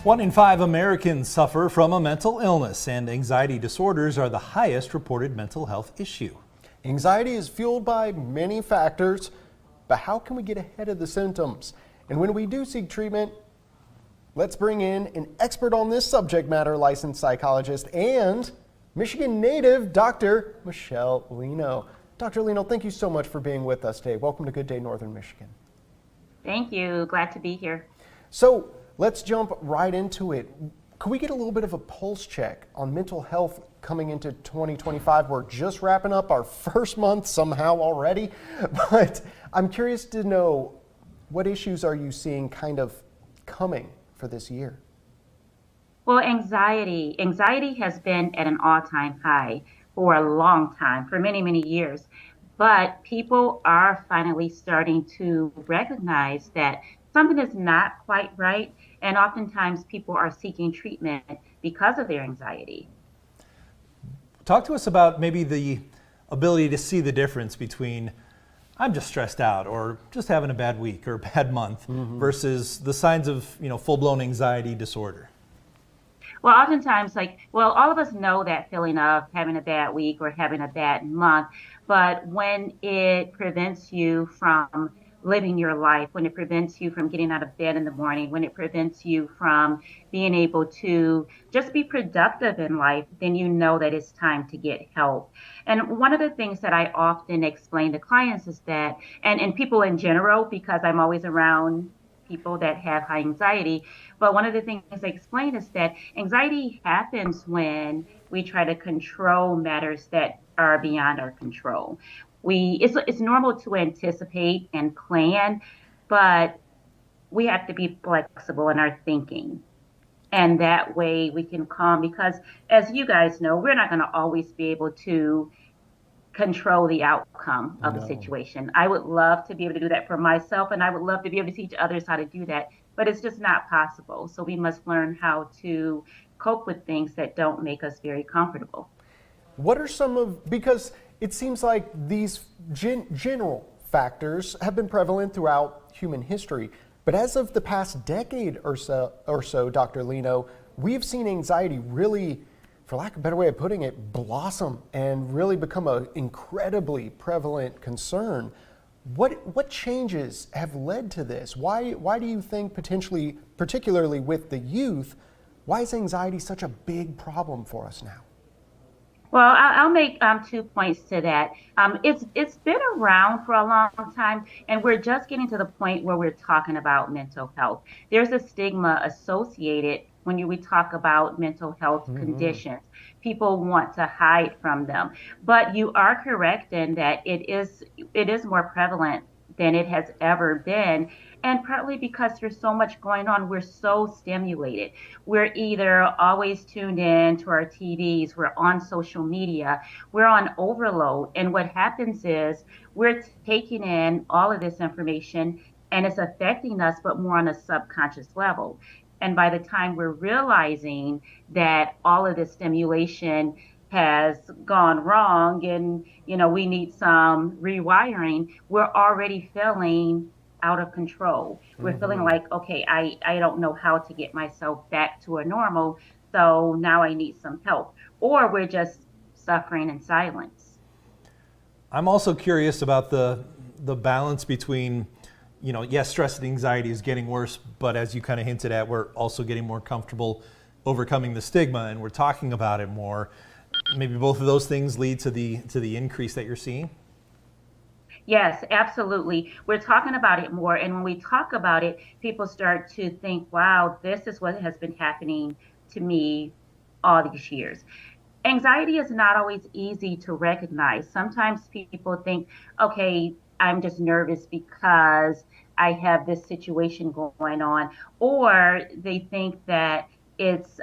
1 in 5 Americans suffer from a mental illness, and anxiety disorders are the highest reported mental health issue. Anxiety is fueled by many factors, but how can we get ahead of the symptoms? And when we do seek treatment, let's bring in an expert on this subject matter, licensed psychologist and Michigan native, Dr. Michele Leno. Dr. Leno, thank you so much for being with us today. Welcome to Good Day Northern Michigan. Thank you. Glad to be here. So let's jump right into it. Could we get a little bit of a pulse check on mental health coming into 2025? We're just wrapping up our first month somehow already, but I'm curious to know, what issues are you seeing kind of coming for this year? Well, anxiety has been at an all-time high for a long time, for many, many years. But people are finally starting to recognize that something is not quite right. And oftentimes people are seeking treatment because of their anxiety. Talk to us about maybe the ability to see the difference between I'm just stressed out or just having a bad week or a bad month versus the signs of, full-blown anxiety disorder. Well, oftentimes, all of us know that feeling of having a bad week or having a bad month, but when it prevents you from living your life, when it prevents you from getting out of bed in the morning, when it prevents you from being able to just be productive in life, then you know that it's time to get help. And one of the things that I often explain to clients is that, and people in general, because I'm always around people that have high anxiety, but one of the things I explain is that anxiety happens when we try to control matters that are beyond our control. It's normal to anticipate and plan, but we have to be flexible in our thinking. And that way we can calm, because as you guys know, we're not going to always be able to control the outcome of a situation. I would love to be able to do that for myself, and I would love to be able to teach others how to do that, but it's just not possible. So we must learn how to cope with things that don't make us very comfortable. What are because it seems like these general factors have been prevalent throughout human history, but as of the past decade or so, Dr. Leno, we've seen anxiety really, for lack of a better way of putting it, blossom and really become an incredibly prevalent concern. What changes have led to this? Why do you think potentially, particularly with the youth, why is anxiety such a big problem for us now? Well, I'll make 2 points to that. It's been around for a long time, and we're just getting to the point where we're talking about mental health. There's a stigma associated when we talk about mental health conditions. People want to hide from them, but you are correct in that it is more prevalent than it has ever been. And partly because there's so much going on, we're so stimulated. We're either always tuned in to our TVs, we're on social media, we're on overload. And what happens is we're taking in all of this information and it's affecting us, but more on a subconscious level. And by the time we're realizing that all of this stimulation has gone wrong and, we need some rewiring, we're already feeling out of control. We're feeling like, okay, I don't know how to get myself back to a normal, so now I need some help. Or we're just suffering in silence. I'm also curious about the balance between, yes, stress and anxiety is getting worse, but as you kind of hinted at, we're also getting more comfortable overcoming the stigma and we're talking about it more. Maybe both of those things lead to the increase that you're seeing? Yes, absolutely. We're talking about it more. And when we talk about it, people start to think, wow, this is what has been happening to me all these years. Anxiety is not always easy to recognize. Sometimes people think, okay, I'm just nervous because I have this situation going on, or they think that it's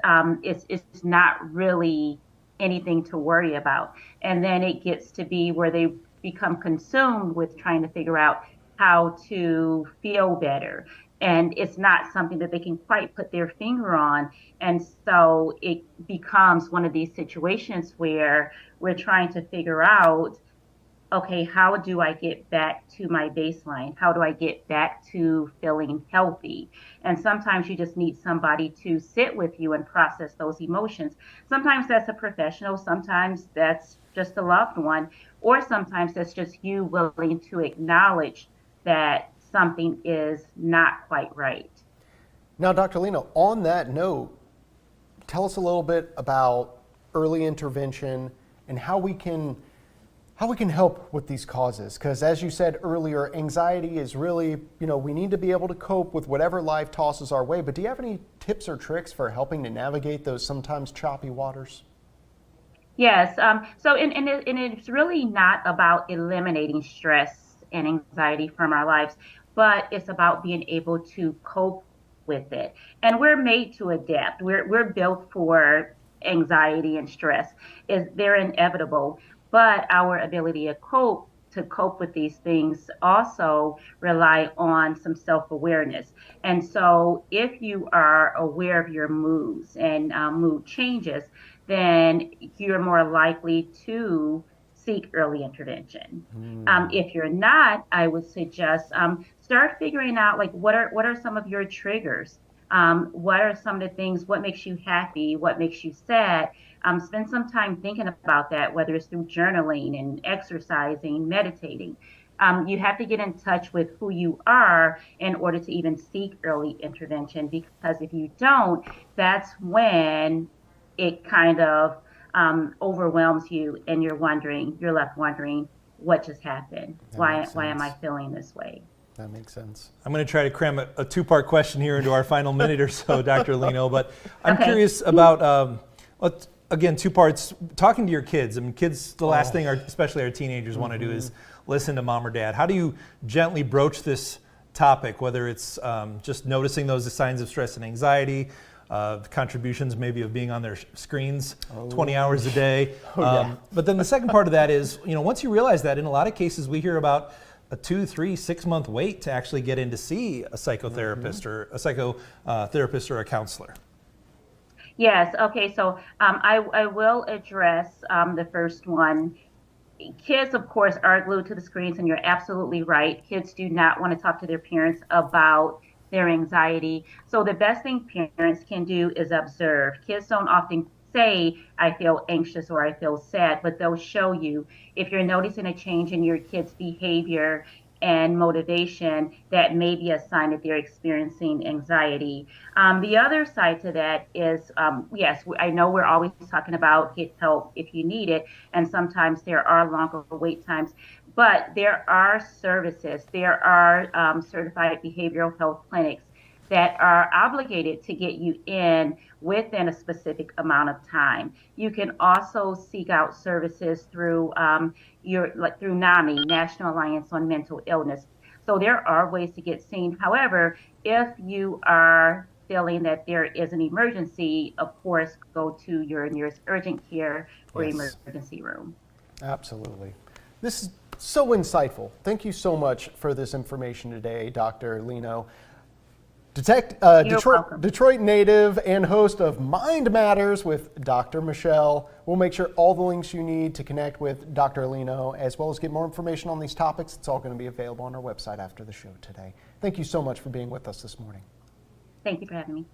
not really anything to worry about. And then it gets to be where they become consumed with trying to figure out how to feel better. And it's not something that they can quite put their finger on. And so it becomes one of these situations where we're trying to figure out okay, how do I get back to my baseline? How do I get back to feeling healthy? And sometimes you just need somebody to sit with you and process those emotions. Sometimes that's a professional, sometimes that's just a loved one, or sometimes that's just you willing to acknowledge that something is not quite right. Now, Dr. Leno, on that note, tell us a little bit about early intervention and how we can help with these causes. Because as you said earlier, anxiety is really, we need to be able to cope with whatever life tosses our way. But do you have any tips or tricks for helping to navigate those sometimes choppy waters? Yes. And it's really not about eliminating stress and anxiety from our lives, but it's about being able to cope with it. And we're made to adapt. We're built for anxiety and stress. They're inevitable, but our ability to cope with these things also rely on some self-awareness. And so if you are aware of your moods and mood changes, then you're more likely to seek early intervention. If you're not, I would suggest start figuring out like what are some of your triggers. What are some of the things? What makes you happy? What makes you sad? Spend some time thinking about that, whether it's through journaling and exercising, meditating. You have to get in touch with who you are in order to even seek early intervention, because if you don't, that's when it kind of overwhelms you and you're left wondering what just happened. Why am I feeling this way? That makes sense. I'm going to try to cram a two-part question here into our final minute or so, Dr. Leno, but I'm Okay. curious about, again, two parts, talking to your kids. I mean, kids, the last thing, especially our teenagers, want to do is listen to mom or dad. How do you gently broach this topic, whether it's just noticing those signs of stress and anxiety, contributions maybe of being on their screens 20 hours a day. But then the second part of that is, once you realize that, in a lot of cases we hear about a 2, 3, 6 month wait to actually get in to see a psychotherapist or a psychotherapist or a counselor. Yes. Okay. So I will address the first one. Kids, of course, are glued to the screens, and you're absolutely right. Kids do not want to talk to their parents about their anxiety. So the best thing parents can do is observe. Kids don't often say, I feel anxious or I feel sad, but they'll show you. If you're noticing a change in your kid's behavior and motivation, that may be a sign that they're experiencing anxiety. The other side to that is, yes, I know we're always talking about get help if you need it, and sometimes there are longer wait times, but there are services, there are certified behavioral health clinics that are obligated to get you in within a specific amount of time. You can also seek out services through through NAMI, National Alliance on Mental Illness. So there are ways to get seen. However, if you are feeling that there is an emergency, of course, go to your nearest urgent care or emergency room. Absolutely. This is so insightful. Thank you so much for this information today, Dr. Leno. Detroit native and host of Mind Matters with Dr. Michele. We'll make sure all the links you need to connect with Dr. Leno, as well as get more information on these topics. It's all going to be available on our website after the show today. Thank you so much for being with us this morning. Thank you for having me.